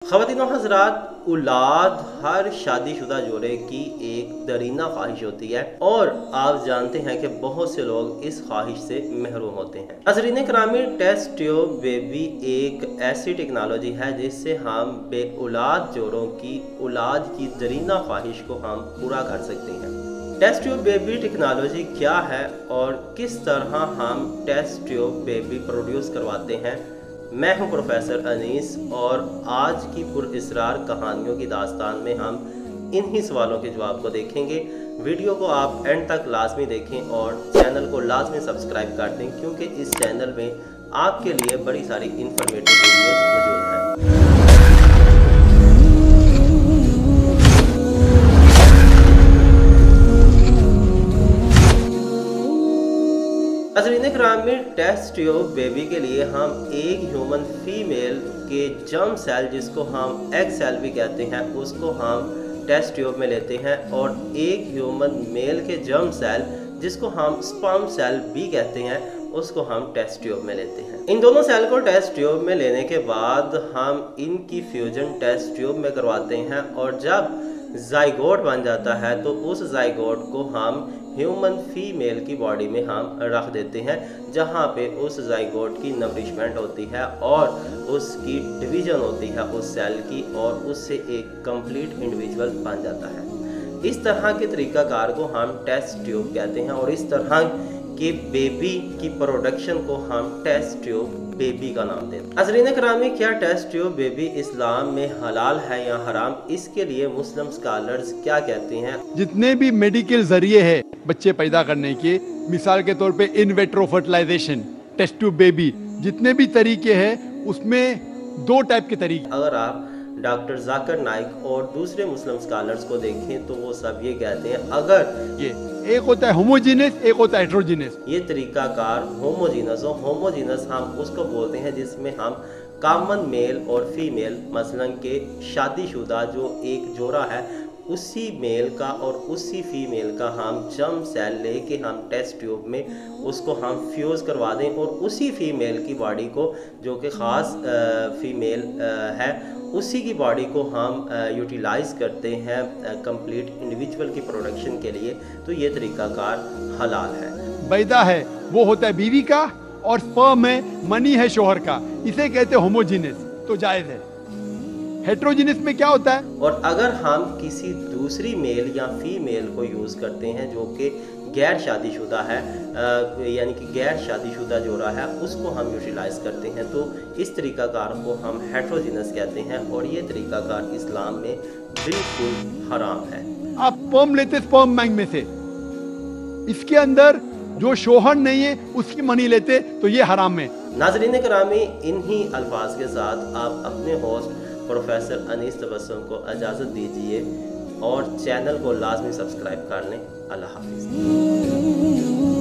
ख़वातीन और हज़रात, औलाद हर शादीशुदा जोड़े की एक दरीना ख्वाहिश होती है और आप जानते हैं कि बहुत से लोग इस ख्वाहिश से महरूम होते हैं। नाज़रीन करामी, टेस्ट ट्यूब बेबी एक ऐसी टेक्नोलॉजी है जिससे हम बे औलाद जोड़ों की औलाद की दरीना ख्वाहिश को हम पूरा कर सकते हैं। टेस्ट ट्यूब बेबी टेक्नोलॉजी क्या है और किस तरह हम टेस्ट ट्यूब बेबी प्रोड्यूस करवाते हैं, मैं हूं प्रोफेसर अनीस और आज की पुरअसरार कहानियों की दास्तान में हम इन्हीं सवालों के जवाब को देखेंगे। वीडियो को आप एंड तक लाजमी देखें और चैनल को लाजमी सब्सक्राइब कर दें, क्योंकि इस चैनल में आपके लिए बड़ी सारी इंफॉर्मेटिव वीडियोस मौजूद हैं। नाज़रीन करामी, टेस्ट ट्यूब बेबी के लिए हम एक ह्यूमन फीमेल के जर्म सेल, जिसको हम एग सेल भी कहते हैं, उसको हम टेस्ट ट्यूब में लेते हैं और एक ह्यूमन मेल के जर्म सेल, जिसको हम स्पर्म सेल भी कहते हैं, उसको हम टेस्ट ट्यूब में लेते हैं। इन दोनों सेल को टेस्ट ट्यूब में लेने के बाद हम इनकी फ्यूजन टेस्ट ट्यूब में करवाते हैं और जब जाइगोट बन जाता है तो उस जाइगोट को हम ह्यूमन फीमेल की बॉडी में हम रख देते हैं, जहाँ पे उस जाइगोट की नरिशमेंट होती है और उसकी डिवीज़न होती है उस सेल की और उससे एक कंप्लीट इंडिविजुअल बन जाता है। इस तरह के तरीक़ाकार को हम टेस्ट ट्यूब कहते हैं और इस तरह के बेबी की प्रोडक्शन को हम टेस्ट ट्यूब बेबी का नाम देते हैं। नाज़रीन करामी, क्या टेस्ट ट्यूब बेबी इस्लाम में हलाल है या हराम? इसके लिए मुस्लिम स्कॉलर्स क्या कहते हैं? जितने भी मेडिकल जरिए है बच्चे पैदा करने के, मिसाल के तौर पे इन वेट्रो फर्टिलाइजेशन, टेस्ट ट्यूब बेबी, जितने भी तरीके हैं उसमें दो टाइप के तरीके। अगर आप डॉक्टर जाकिर नाइक और दूसरे मुस्लिम स्कॉलर्स को देखें तो वो सब ये कहते हैं, अगर ये एक होता है होमोजीनस, एक होता है हेट्रोजीनस। ये तरीकाकार होमोजीनस हो, होमोजीनस हम उसको बोलते हैं जिसमें हम कॉमन मेल और फीमेल, मसलन के शादीशुदा जो एक जोड़ा है उसी मेल का और उसी फीमेल का हम जर्म सेल लेके हम टेस्ट ट्यूब में उसको हम फ्यूज़ करवा दें और उसी फीमेल की बॉडी को, जो कि ख़ास फीमेल है, उसी की बॉडी को हम यूटिलाइज़ करते हैं कंप्लीट इंडिविजुअल की प्रोडक्शन के लिए। तो ये तरीक़ाकार हलाल है। बैदा है वो होता है बीवी का और स्पर्म है, मनी है शोहर का, इसे कहते हैं होमोजीनस, तो जायज़ है। हेट्रोजीनस में क्या होता है? और अगर हम किसी दूसरी मेल या फीमेल को यूज़ करते हैं जो कि गैर शादीशुदा है, यानी कि गैर शादीशुदा जोड़ा है, उसको हम यूटिलाइज़ करते हैं, तो इस तरीक़ाकार को हम हेट्रोजीनस कहते हैं और ये तरीक़ाकार इस्लाम में बिल्कुल हराम है। आप स्पर्म लेते, स्पर्म बैंक में से इसके अंदर जो शोहर नहीं है उसकी मनी लेते, तो ये हराम है। नाज़रीन करामी, इन्हीं अल्फाज के साथ आप अपने होस्ट प्रोफेसर अनीस तबस्सुम को इजाज़त दीजिए और चैनल को लाजमी सब्सक्राइब कर लें। अल्लाह हाफ़िज़।